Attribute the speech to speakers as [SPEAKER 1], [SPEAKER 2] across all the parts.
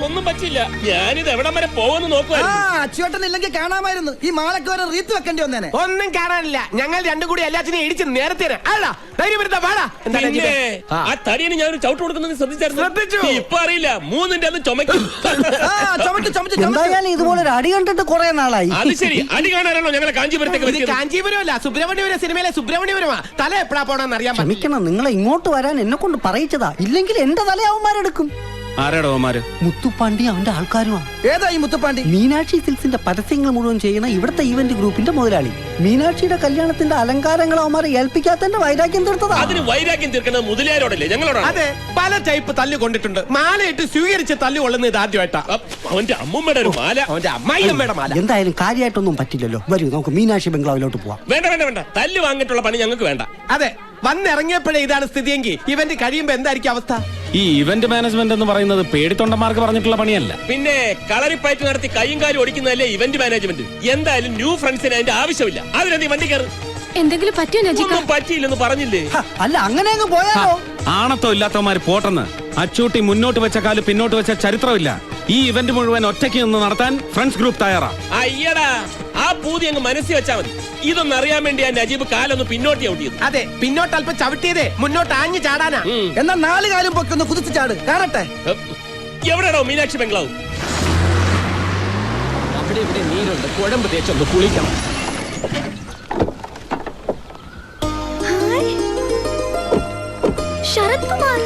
[SPEAKER 1] ഒന്നും പറ്റില്ല. ഞാനിത് എവിടം വരെ പോകുന്നു നോക്കുവായിരുന്നു.
[SPEAKER 2] അച്ചുവേട്ടനില്ലെങ്കിൽ കാണാമായിരുന്നു. ഈ മാലക്ക് വരെ റീത്ത് വെക്കേണ്ടി വന്നേനെ.
[SPEAKER 3] ഒന്നും കാണാനില്ല. ഞങ്ങൾ രണ്ടും കൂടി എല്ലാത്തിനും ഇടിച്ച് നേരത്തെ
[SPEAKER 1] ആ തടിയന് ഞാനൊരു ചവിട്ട് കൊടുക്കുന്നത് ശ്രദ്ധിച്ചു. ഇപ്പൊ അറിയില്ല, മൂന്നിന്റെ അത് ചുമക്കും.
[SPEAKER 2] എന്തായാലും ഇതുപോലെ ഒരു അടി കണ്ടിട്ട് കുറെ നാളായി.
[SPEAKER 1] അത് ശരി, അടി കാണാനാണോ ഞങ്ങളെ കാഞ്ചീപുരത്തേക്ക്?
[SPEAKER 3] കാഞ്ചീപുരമല്ല, സുബ്രഹ്മണ്യപുരം സിനിമയിലെ സുബ്രഹ്മണ്യപുരമാ. തല എപ്പോഴാ പോണെന്ന് അറിയാൻ.
[SPEAKER 2] ക്ഷമിക്കണം, നിങ്ങളെ ഇങ്ങോട്ട് വരാൻ എന്നെ കൊണ്ട് പറയിച്ചതാ. ഇല്ലെങ്കിൽ എന്റെ തലയാവന്മാരെടുക്കും.
[SPEAKER 4] ആരാടോമാര്?
[SPEAKER 2] മുത്തുപ്പാണ്ടി അവന്റെ ആൾക്കാരുമാണ്.
[SPEAKER 5] ഏതാ ഈ മുത്തുപ്പാണ്ടി?
[SPEAKER 2] മീനാക്ഷി സിൽസിന്റെ പരസ്യങ്ങൾ മുഴുവൻ ചെയ്യുന്ന ഇവിടുത്തെ ഇവന്റ് ഗ്രൂപ്പിന്റെ മുതലാളി. മീനാക്ഷിയുടെ കല്യാണത്തിന്റെ അലങ്കാരങ്ങൾ അവന്മാരെ ഏൽപ്പിക്കാത്തതിന്റെ വൈരാഗ്യം തീർത്തതാ.
[SPEAKER 1] അതിന് വൈരാഗ്യം തീർക്കുന്നത് മുതലാളിയോടല്ലേ, ഞങ്ങളോടാണ്.
[SPEAKER 3] അതെ, പല ടൈപ്പ് തല്ലു കൊണ്ടിട്ടുണ്ട്. മാലയിട്ട് സ്വീകരിച്ച് തല്ലു കൊള്ളുന്നത് ഇത് ആദ്യമായിട്ടാ.
[SPEAKER 1] അവന്റെ അമ്മൂമ്മയുടെ ഒരു മാല,
[SPEAKER 3] അവന്റെ അമ്മായിയമ്മയുടെ മാല.
[SPEAKER 2] എന്തായാലും കാര്യമായിട്ടൊന്നും പറ്റില്ലല്ലോ. വരൂ, നമുക്ക് മീനാക്ഷി ബംഗ്ലാവിലോട്ട് പോവാം.
[SPEAKER 1] വേണ്ട വേണ്ട വേണ്ട, തല്ല് വാങ്ങിയിട്ടുള്ള പണി ഞങ്ങൾക്ക് വേണ്ട.
[SPEAKER 3] അതെ, വന്നിറങ്ങിയപ്പോഴേ ഇതാണ് സ്ഥിതിയെങ്കിൽ ഇവന്റ് കഴിയുമ്പോ എന്തായിരിക്കും അവസ്ഥ?
[SPEAKER 4] ഈ ഇവന്റ് മാനേജ്മെന്റ് എന്ന് പറയുന്നത് പേടിത്തൊണ്ടന്മാർക്ക് പറഞ്ഞിട്ടുള്ള പണിയല്ല.
[SPEAKER 1] പിന്നെ കളറിപ്പയറ്റ് നടത്തി കൈയും കാലും ഓടിക്കുന്നതല്ലേ ഇവന്റ് മാനേജ്മെന്റ്. എന്തായാലും ന്യൂ ഫ്രണ്ട്സിന് അതിന്റെ ആവശ്യമില്ല. അതിനെന്തി വണ്ടി കയറി.
[SPEAKER 6] എന്തെങ്കിലും പറ്റിയോ?
[SPEAKER 1] പറ്റിയില്ലെന്ന് പറഞ്ഞില്ലേ?
[SPEAKER 2] അല്ല, അങ്ങനെ അങ്ങ് പോയാലോ?
[SPEAKER 4] ആണത്തോ ഇല്ലാത്തവന്മാര് പോട്ടെന്ന്. അച്ചൂട്ടി മുന്നോട്ട് വെച്ച കാല് പിന്നോട്ട് വെച്ച ചരിത്രമില്ല. ഈ ഇവന്റ് മുഴുവൻ ഒറ്റയ്ക്ക് നിന്ന് നടത്താൻ ഫ്രണ്ട്സ് ഗ്രൂപ്പ് തയ്യാറാ.
[SPEAKER 1] അയ്യടാ, ആ പൂതി അങ്ങ് മനസ്സിൽ വെച്ചാ മതി. ഇതൊന്നും അറിയാൻ വേണ്ടി ആ നജീബ് കാലൊന്ന് പിന്നോട്ട് ചവിട്ടിയത്.
[SPEAKER 3] അതെ, പിന്നോട്ട് അല്പം ചവിട്ടിയതേ മുന്നോട്ട് ആഞ്ഞു ചാടാനാ.
[SPEAKER 5] എന്നാ 4 കാലും പൊക്കൊന്ന് കുതിച്ച് ചാട്, കാണട്ടെ.
[SPEAKER 1] എവിടെയാണോ മീനാക്ഷി ബംഗ്ലാവ്?
[SPEAKER 3] അവിടെ ഇവിടെ നീരുണ്ട്, കുഴമ്പ് തേച്ചൊന്ന് കുളിക്കണം.
[SPEAKER 6] ശരത് കുമാർ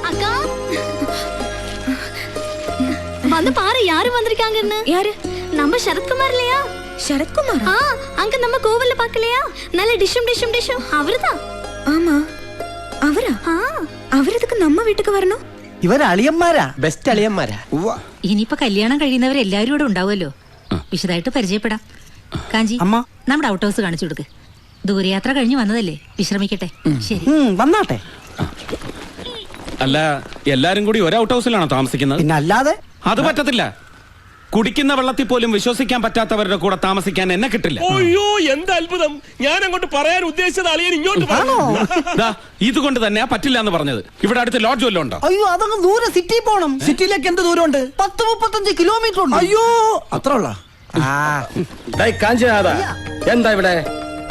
[SPEAKER 6] அக்கா வந்து பாரு யாரு வந்திருக்காங்கன்னு. யாரு? நம்ம சரத்குமார் இல்லையா? சரத்குமார்? அங்க நம்ம கோவில்ல பார்க்கலையா? நல்ல டிஷம் அவர்தான். ஆமா, அவரா? അവരതൊക്കെ നമ്മ വീട്ടിക്ക് വരണോ?
[SPEAKER 2] ഇവർ അളിയന്മാരാ,
[SPEAKER 3] ബെസ്റ്റ് അളിയന്മാരാ.
[SPEAKER 7] ഇനിയിപ്പോ കല്യാണം കഴിയുന്നവരെല്ലാരും ഇവിടെ ഉണ്ടാവുമല്ലോ. വിശദമായിട്ട് പരിചയപ്പെടാം. കാഞ്ചി, നമ്മുടെ ഔട്ട് ഹൗസ് കാണിച്ചു കൊടുക്ക്. ദൂരയാത്ര കഴിഞ്ഞ് വന്നതല്ലേ, വിശ്രമിക്കട്ടെ. ശരി,
[SPEAKER 2] വന്നാട്ടെ.
[SPEAKER 4] അല്ല, എല്ലാരും കൂടി ഒരു ഔട്ട് ഹൗസിലാണോ താമസിക്കുന്നത്?
[SPEAKER 2] പിന്നെ അല്ലാതെ.
[SPEAKER 4] അത് പറ്റത്തില്ല. കുടിക്കുന്ന വെള്ളത്തിൽ പോലും വിശ്വസിക്കാൻ പറ്റാത്തവരുടെ കൂടെ താമസിക്കാൻ എന്നെ കിട്ടില്ല.
[SPEAKER 1] അയ്യോ, എന്താ അത്ഭുതം! ഞാൻ അങ്ങോട്ട് പറയാൻ ഉദ്ദേശിച്ചത് അളിയൻ ഇങ്ങോട്ട്
[SPEAKER 4] ഇതുകൊണ്ട് തന്നെയാ പറ്റില്ല എന്ന് പറഞ്ഞത്. ഇവിടെ അടുത്ത് ലോഡ്ജ് വല്ലതും ഉണ്ടോ?
[SPEAKER 2] അയ്യോ, അതങ്ങ് ദൂരെ സിറ്റി പോണം.
[SPEAKER 5] സിറ്റിയിലേക്ക് എന്ത് ദൂരമുണ്ട്?
[SPEAKER 2] 10-35 കിലോമീറ്റർ ഉണ്ട്.
[SPEAKER 5] അയ്യോ, അത്ര ഉള്ള.
[SPEAKER 8] എന്താ ഇവിടെ?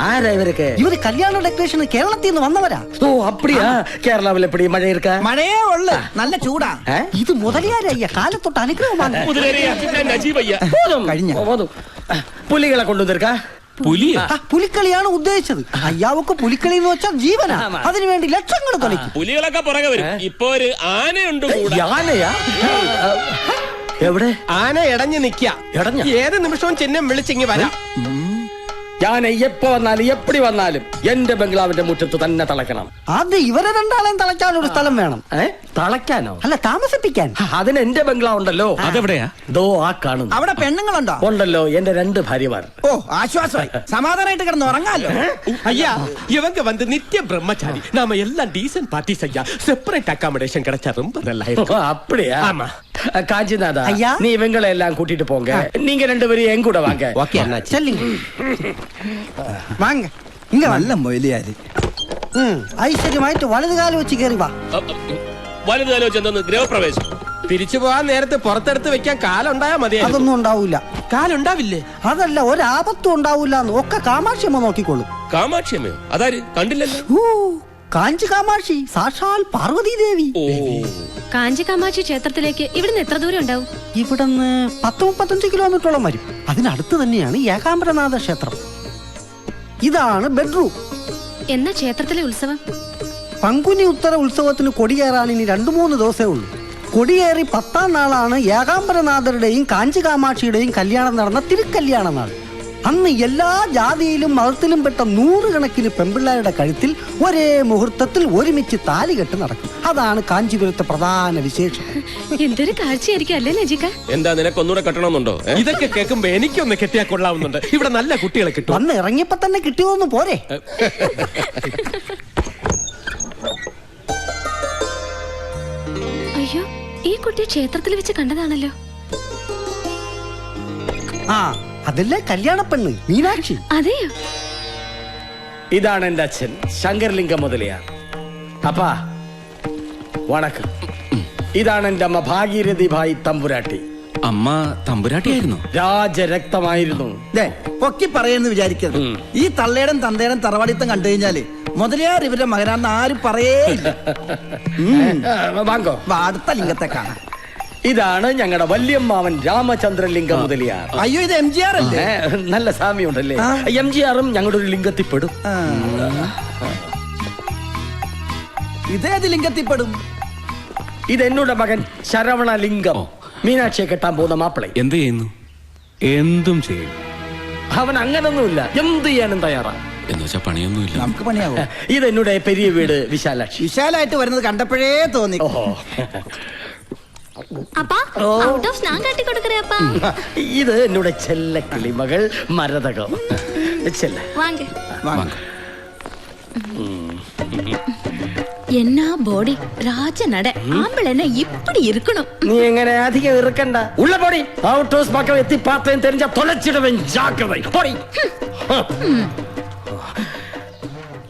[SPEAKER 8] ആരാ ഇവരൊക്കെ?
[SPEAKER 2] ഇവര് കല്യാണ ഡെക്കറേഷൻ കേരളത്തിൽ നിന്ന് വന്നവരാ.
[SPEAKER 8] ഓ, അപ്പടിയാ? കേരളാവിൽ എപ്പടി മഴ ഇരിക്ക?
[SPEAKER 5] മഴയേ ഉള്ളു, നല്ല ചൂടാ.
[SPEAKER 2] ഇത് മുതലിയാരയ്യ കാലത്തൊട്ട് അനുഗ്രഹമാണ്.
[SPEAKER 5] കഴിഞ്ഞ
[SPEAKER 8] പുലികളെ കൊണ്ടുവന്നിരിക്ക?
[SPEAKER 2] പുലിക്കളിയാണ് ഉദ്ദേശിച്ചത്. അയ്യാവക്ക് പുലിക്കളി എന്ന് വെച്ചാൽ ജീവനാ. അതിനുവേണ്ടി ലക്ഷങ്ങൾ കളിക്കും.
[SPEAKER 1] പുലികളൊക്കെ പുറകെ വരും. ഇപ്പൊ ഒരു ആനയുണ്ട്.
[SPEAKER 8] ആനയാ? എവിടെ?
[SPEAKER 3] ആന ഇടഞ്ഞു നിക്ക. ഏത് നിമിഷവും ചിഹ്നം വിളിച്ചിങ്ങി വരാം.
[SPEAKER 8] ഞാൻ എപ്പോ വന്നാലും എപ്പടി വന്നാലും എന്റെ ബംഗ്ലാവിന്റെ മുറ്റത്ത് തന്നെ തളയ്ക്കണം.
[SPEAKER 2] അത് ഇവരെ രണ്ടാളെയും തളയ്ക്കാൻ ഒരു സ്ഥലം വേണം.
[SPEAKER 8] തളയ്ക്കാനോ?
[SPEAKER 2] അല്ല, താമസിപ്പിക്കാൻ.
[SPEAKER 8] അതിന് എന്റെ ബംഗ്ലാവ് ഉണ്ടല്ലോ.
[SPEAKER 4] അതെവിടെയാ?
[SPEAKER 8] ദോ ആ കാണുന്നു.
[SPEAKER 5] അവിടെ പെണ്ണുങ്ങളുണ്ടോ?
[SPEAKER 8] ഉണ്ടല്ലോ, എന്റെ 2 ഭാര്യമാർ.
[SPEAKER 5] ഓ, ആശ്വാസമായി. സമാധാനമായിട്ട് കിടന്ന് ഉറങ്ങാലോ.
[SPEAKER 3] ஐயா, இவங்க வந்து நித்திய பிரம்மச்சாரி. நாம எல்லாம் டீசன்ட் பார்ட்டிஸ் ஐயா. செப்பரேட் அகாமடேஷன் கிடைச்சா ரொம்ப நல்லா இருக்கும்.
[SPEAKER 8] அப்படியா?
[SPEAKER 3] ஆமா.
[SPEAKER 8] காஞ்சிநாதா,
[SPEAKER 2] ஐயா,
[SPEAKER 8] நீ இவங்களை எல்லாம் கூட்டிட்டு போங்க. நீங்க 2 பேரும் என் கூட வாங்க.
[SPEAKER 3] ஓகே அண்ணாச்சி.
[SPEAKER 2] ചെല്ലിങ് വാങ്ങ. ഇങ്ങ
[SPEAKER 5] നല്ല മൊയിലിയാര്.
[SPEAKER 2] ഐശ്വര്യമായിട്ട് വലതുകാലം വെച്ച് കയറി വാ.
[SPEAKER 1] വലുതാലോ ചെന്ന് ഗൃഹപ്രവേശം.
[SPEAKER 3] തിരിച്ചു പോവാൻ നേരത്തെ പുറത്തെടുത്ത് വെക്കാൻ കാലുണ്ടായാ മതി.
[SPEAKER 2] അതൊന്നും ഉണ്ടാവൂല.
[SPEAKER 3] കാലുണ്ടാവില്ലേ?
[SPEAKER 2] അതല്ല, ഒരാപത്തും ഉണ്ടാവൂല. ഒക്കെ കാമാക്ഷിയമ്മ നോക്കിക്കോളും.
[SPEAKER 1] കാമാക്ഷിയമ്മയോ? അതാര്? കണ്ടില്ലല്ലോ.
[SPEAKER 2] കാഞ്ചി കാമാക്ഷി, സാക്ഷാൽ പാർവതി ദേവി.
[SPEAKER 6] കാഞ്ചി കാമാക്ഷി ക്ഷേത്രത്തിലേക്ക് ഇവിടുന്ന് എത്ര ദൂരം ഉണ്ടാവും?
[SPEAKER 2] ഇവിടുന്ന് 10-35 കിലോമീറ്ററോളം വരും. അതിനടുത്ത് തന്നെയാണ് ഏകാംബരനാഥ ക്ഷേത്രം. ഇതാണ് ബെഡ്റൂം.
[SPEAKER 6] എന്നാ ക്ഷേത്രത്തിലെ ഉത്സവം?
[SPEAKER 2] പങ്കുനി ഉത്തര ഉത്സവത്തിന് കൊടിയേറാൻ ഇനി 2-3 ദിവസമേ ഉള്ളൂ. കൊടിയേറി 10ാം നാളാണ് ഏകാംബരനാഥരുടെയും കാഞ്ചി കാമാക്ഷിയുടെയും കല്യാണം നടന്ന തിരുക്കല്യാണ നാൾ. അന്ന് എല്ലാ ജാതിയിലും മതത്തിലും പെട്ട 100 കണക്കിന് പെൺപിള്ളേരുടെ കഴുത്തിൽ ഒരേ മുഹൂർത്തത്തിൽ ഒരുമിച്ച് താലികെട്ട് നടക്കും. അതാണ് കാഞ്ചീപുരത്തെ പ്രധാന വിശേഷം.
[SPEAKER 6] എന്തൊരു കാഴ്ചയായിരിക്കും അല്ലേ നജിക?
[SPEAKER 1] എന്താ, നിനക്കൊന്നുകൂടെ കെട്ടണമെന്നുണ്ടോ?
[SPEAKER 3] ഇതൊക്കെ കേൾക്കുമ്പോ എനിക്കൊന്ന് കെട്ടിയാ കൊള്ളാവുന്നുണ്ട്. ഇവിടെ നല്ല കുട്ടികളെ കിട്ടും.
[SPEAKER 2] വന്ന് ഇറങ്ങിയപ്പോ തന്നെ കിട്ടിയോന്ന് പോരെ.
[SPEAKER 6] അയ്യോ, ഈ കുട്ടിയെ ക്ഷേത്രത്തിൽ വെച്ച് കണ്ടതാണല്ലോ.
[SPEAKER 2] അതല്ലേ കല്യാണ പെണ്ണ് മീനാക്ഷി.
[SPEAKER 6] അതെയോ?
[SPEAKER 8] ഇതാണ് എന്റെ അച്ഛൻ ശങ്കർലിംഗം മുതലിയാർ. അപ്പാ വണക്കം. ഇതാണ് എന്റെ അമ്മ ഭാഗീരഥി ഭായി തമ്പുരാട്ടി.
[SPEAKER 4] അമ്മ തമ്പുരാട്ടിയായിരുന്നു.
[SPEAKER 8] രാജരക്തമായിരുന്നു.
[SPEAKER 5] ദേ, പൊക്കി പറയുന്നു വിചാരിക്കരുത്. ഈ തള്ളേടം തന്തേടം തറവാടിത്തം കണ്ടു കഴിഞ്ഞാല് മുതലയാർ ഇവരുടെ മകനാന്ന് ആരും പറയേയില്ല.
[SPEAKER 8] വാങ്ങോ.
[SPEAKER 5] വാ, അടുത്ത ലിംഗത്തെ കാണാം.
[SPEAKER 8] ഇതാണ് ഞങ്ങളുടെ വല്യമ്മാവൻ രാമചന്ദ്രലിംഗം മുതലിയാർ.
[SPEAKER 5] അയ്യോ, ഇത് MGR അല്ലേ?
[SPEAKER 8] നല്ല സാമ്യമുണ്ടല്ലേ. MGRും ഞങ്ങളുടെ ഒരു ലിംഗത്തിൽപ്പെടും.
[SPEAKER 5] ഇതേത് ലിംഗത്തിൽപ്പെടും?
[SPEAKER 8] ഇത് എന്നോട് മകൻ ശരവണലിംഗം, മീനാക്ഷിയെ കെട്ടാൻ പോകുന്ന മാപ്പിളെ.
[SPEAKER 4] എന്ത് ചെയ്യുന്നു? എന്തും ചെയ്യും.
[SPEAKER 8] അവൻ അങ്ങനൊന്നുമില്ല, എന്ത് ചെയ്യാനും തയ്യാറാ.
[SPEAKER 4] എന്ന് വെച്ചാ പണിയൊന്നുമില്ല.
[SPEAKER 5] നമുക്ക് പണിയാവോ?
[SPEAKER 8] ഇത് എന്നോട് പെരിയ വീട് വിശാലാക്ഷി.
[SPEAKER 5] വിശാലായിട്ട് വരുന്നത് കണ്ടപ്പോഴേ തോന്നി.
[SPEAKER 8] ഓഹോ.
[SPEAKER 6] அப்பா அவுட் ஆஃப் நான் கட்டி கொடுக்கறேன் அப்பா.
[SPEAKER 8] ഇത് എന്നോട് ചെല്ലക്കിളി മകൾ മരതകം. ചെല്ല
[SPEAKER 6] வாங்க.
[SPEAKER 5] വാങ്ങ്.
[SPEAKER 7] என்ன பாடி ராஜ நட ஆம்பளை இப்படி இருக்கணும்.
[SPEAKER 8] നീ എങ്ങനെ അധികം ഇറുക്കണ്ട. ഉള്ള പൊടി ഔട്ട് ഹൗസ് പക്കം എത്തി പാത്രയും തെരഞ്ഞ തൊലച്ചിടവൻ ജാഗ്രത. പൊടി.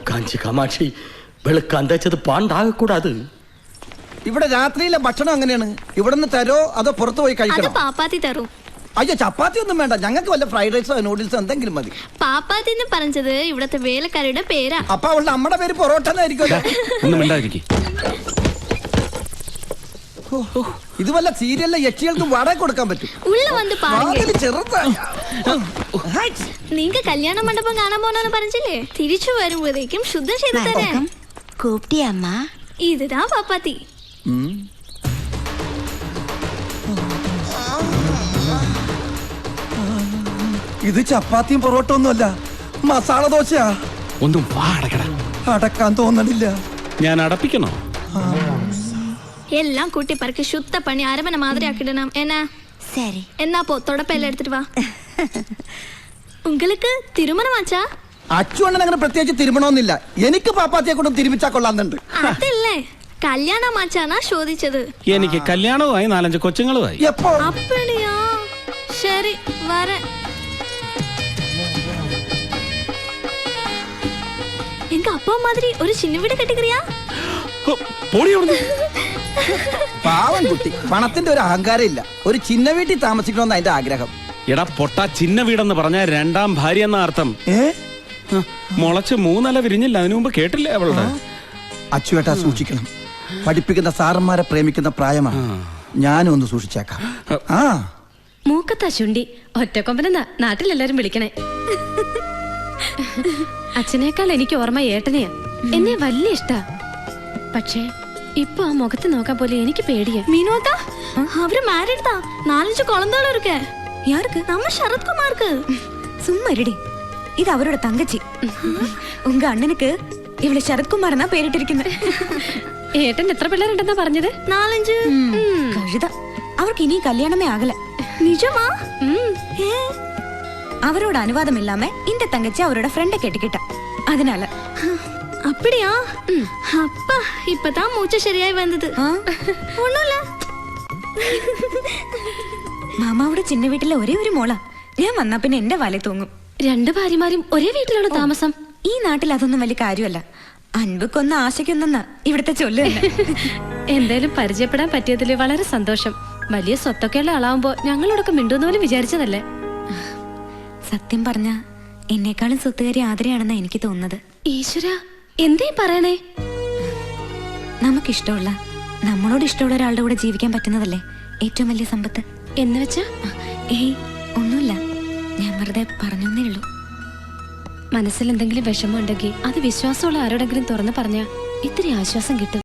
[SPEAKER 8] കാഞ്ചി കാമാക്ഷി വെളുക്കാൻ തേച്ചത് പാണ്ടാകക്കൂടാത്.
[SPEAKER 5] ഇവിടെ രാത്രിയിലെ ഭക്ഷണം എങ്ങനെയാണ്? ഇവിടെ നിന്ന് തരോ അതോ പുറത്തു പോയി
[SPEAKER 6] அது
[SPEAKER 5] കഴിക്കണം?
[SPEAKER 6] പാപ്പാത്തി തരും.
[SPEAKER 5] അയ്യോ, ചപ്പാത്തി ഒന്നും വേണ്ട, ഞങ്ങൾക്ക് വല്ല ഫ്രൈഡ് റൈസോ നൂഡിൽസോ എന്തെങ്കിലും മതി.
[SPEAKER 6] പാപ്പാത്തി എന്ന് പറഞ്ഞത് ഇവിടത്തെ വേലക്കാരുടെ പേരാ.
[SPEAKER 5] അപ്പൊ അവളുടെ അമ്മയുടെ പേര് പൊറോട്ട എന്നായിരിക്കും.
[SPEAKER 4] ഒന്നും മിണ്ടാതിരിക്കും.
[SPEAKER 5] ഇത് വല്ല സീരിയലിലെ യക്ഷികൾക്ക് വാടക കൊടുക്കാൻ പറ്റും.
[SPEAKER 6] ഉള്ള വന്ന് പാരുங்க.
[SPEAKER 5] വാതില് ചെറുതാ.
[SPEAKER 6] நீங்க கல்யாண மண்டபம் കാണാൻ പോണെന്ന് പറഞ്ഞില്ലേ? തിരിച്ചു വരുമ്പോഴേക്കും ശുദ്ധം ചെയ്തു തരാം.
[SPEAKER 7] கூப்பிட்டியாம்மா?
[SPEAKER 6] இதுதான் പാപ്പാത്തി.
[SPEAKER 5] ഇത് ചപ്പാത്തിയും പൊറോട്ട ഒന്നുമല്ല, മസാല ദോശയാ.
[SPEAKER 4] ഒന്നും വാ അടക്കട.
[SPEAKER 5] അടക്കാൻ തോന്നണില്ല.
[SPEAKER 4] ഞാൻ അടപ്പിക്കണോ?
[SPEAKER 6] எல்லாம் கூட்டி பறக்க சுத்த பண்ணி அரவணை மாதிரி ஆக்கிடணும். என்ன
[SPEAKER 7] சரி.
[SPEAKER 6] എന്നാ പോ തുടപ്പെല്ലാം എടുത്തിട്ട് വാ. உங்களுக்கு തിരുമണമാച്ചാ?
[SPEAKER 5] അച്ചുവണ്ണൻ അങ്ങനെ പ്രത്യേകിച്ച് തിരുമണമെന്നില്ല. എനിക്ക് പാപ്പാത്തിയെ കൊണ്ട് തിരുമിച്ചാ കൊള്ളാന്നുണ്ട്.
[SPEAKER 6] അതല്ലേ കല്യാണമാച്ചാനാ ചോദിച്ചത്.
[SPEAKER 4] എനിക്ക് കല്യാണവുമായി 4-5 കൊച്ചുങ്ങളുമായി.
[SPEAKER 5] എപ്പോ?
[SPEAKER 6] அப்படியா? சரி வரேன். எங்க அப்பா மாதிரி ஒரு சின்ன வீடு கட்டிக்கிறியா?
[SPEAKER 4] പോടി അവിടുന്ന്.
[SPEAKER 5] പാവം കുട്ടി, പണത്തിന്റെ ഒരു അഹങ്കാരം ഇല്ല. ഒരു ചിന്ന വീട്ടിൽ താമസിക്കണമെന്ന് അതിന്റെ ആഗ്രഹം.
[SPEAKER 4] എടാ പൊട്ട, ചിന്ന വീടെന്ന് പറഞ്ഞ 2ാം ഭാര്യ എന്ന അർത്ഥം. മുളച്ച് 3 ഇല വിരിഞ്ഞില്ല. അതിനു മുമ്പ് കേട്ടില്ലേ അവളുടെ?
[SPEAKER 5] അച്ചുവേട്ടാ സൂക്ഷിക്കണം. പഠിപ്പിക്കുന്ന സാറന്മാരെ പ്രേമിക്കുന്ന പ്രായമാണ്. ഞാനും ഒന്ന് സൂക്ഷിച്ചേക്കാം. ആ
[SPEAKER 9] മൂക്കത്താ ചുണ്ടി ഒറ്റക്കൊമ്പനെന്നാ നാട്ടിലെല്ലാരും വിളിക്കണേ. അച്ഛനേക്കാൾ എനിക്ക് ഓർമ്മ ഏട്ടനെയാ. എന്നെ വലിയ ഇഷ്ടാ. പക്ഷേ ഇപ്പൊ ആ മുഖത്ത് നോക്കാൻ പോലെ എനിക്ക് പേടിയാ.
[SPEAKER 6] மீனோக்கா அவரு மேரிட் தான். 4-5 குழந்தைகளும் இருக்கு.
[SPEAKER 7] யாருக்கு?
[SPEAKER 6] நம்ம சரத்குமாருக்கு.
[SPEAKER 7] சும்மா இருடி. இது அவரோட தங்கச்சி. உங்க அண்ணனுக்கு இவளை சரத்குமார்னா പേരിട്ടിരിക്കുന്നത്.
[SPEAKER 9] ഏട്ടൻ എത്ര പിള്ളേരുണ്ടെന്നാ പറഞ്ഞത്?
[SPEAKER 6] 4-5.
[SPEAKER 7] കഴുത. അവർക്ക് ഇനി കല്യാണമേ ആകല.
[SPEAKER 6] நிஜமா?
[SPEAKER 7] அவரோட அனுவாதம் இல்லாம இந்த தங்கச்சி அவரோட ஃப்ரெண்ட கேட்டுக்கிட்ட. அதனால
[SPEAKER 6] அப்படியா? அப்பா இப்பதான் மூச்சு சரியாய் வந்தது. ஒண்ணுமில்ல.
[SPEAKER 7] മാമാവിടെ ചിന്ന വീട്ടിലെ ഒരേ ഒരു മോളാ. ഞാൻ വന്നാ പിന്നെ എന്റെ വല തൂങ്ങും.
[SPEAKER 9] 2 ഭാര്യമാരും ഒരേ വീട്ടിലാണോ താമസം?
[SPEAKER 7] ഈ നാട്ടിൽ അതൊന്നും വലിയ കാര്യമല്ല. അൻപക്കൊന്ന് ആശയ്ക്കൊന്നെന്നാ ഇവിടുത്തെ ചൊല്ല് തന്നെ.
[SPEAKER 9] എന്തായാലും പരിചയപ്പെടാൻ പറ്റിയതിൽ വളരെ സന്തോഷം. വലിയ സ്വത്തൊക്കെയുള്ള ആളാവുമ്പോ ഞങ്ങളോടൊക്കെ മിണ്ടുന്ന പോലും വിചാരിച്ചതല്ലേ.
[SPEAKER 7] സത്യം പറഞ്ഞ എന്നെക്കാളും സ്വത്തുകാരി ആദരയാണെന്നാ എനിക്ക് തോന്നുന്നത്.
[SPEAKER 9] ഈശ്വര, എന്തേ പറയണേ?
[SPEAKER 7] നമുക്കിഷ്ടമുള്ള, നമ്മളോട് ഇഷ്ടമുള്ള ഒരാളുടെ കൂടെ ജീവിക്കാൻ പറ്റുന്നതല്ലേ ഏറ്റവും വലിയ സമ്പത്ത്.
[SPEAKER 9] എന്ന് വെച്ചാ?
[SPEAKER 7] ഏയ് ഒന്നുമില്ല, ഞാൻ വെറുതെ പറഞ്ഞേ ഉള്ളൂ.
[SPEAKER 9] മനസ്സിൽ എന്തെങ്കിലും വിഷമം ഉണ്ടെങ്കിൽ അത് വിശ്വാസമുള്ള ആരോടെങ്കിലും തുറന്നു പറഞ്ഞാൽ ഇത്തിരി ആശ്വാസം കിട്ടും.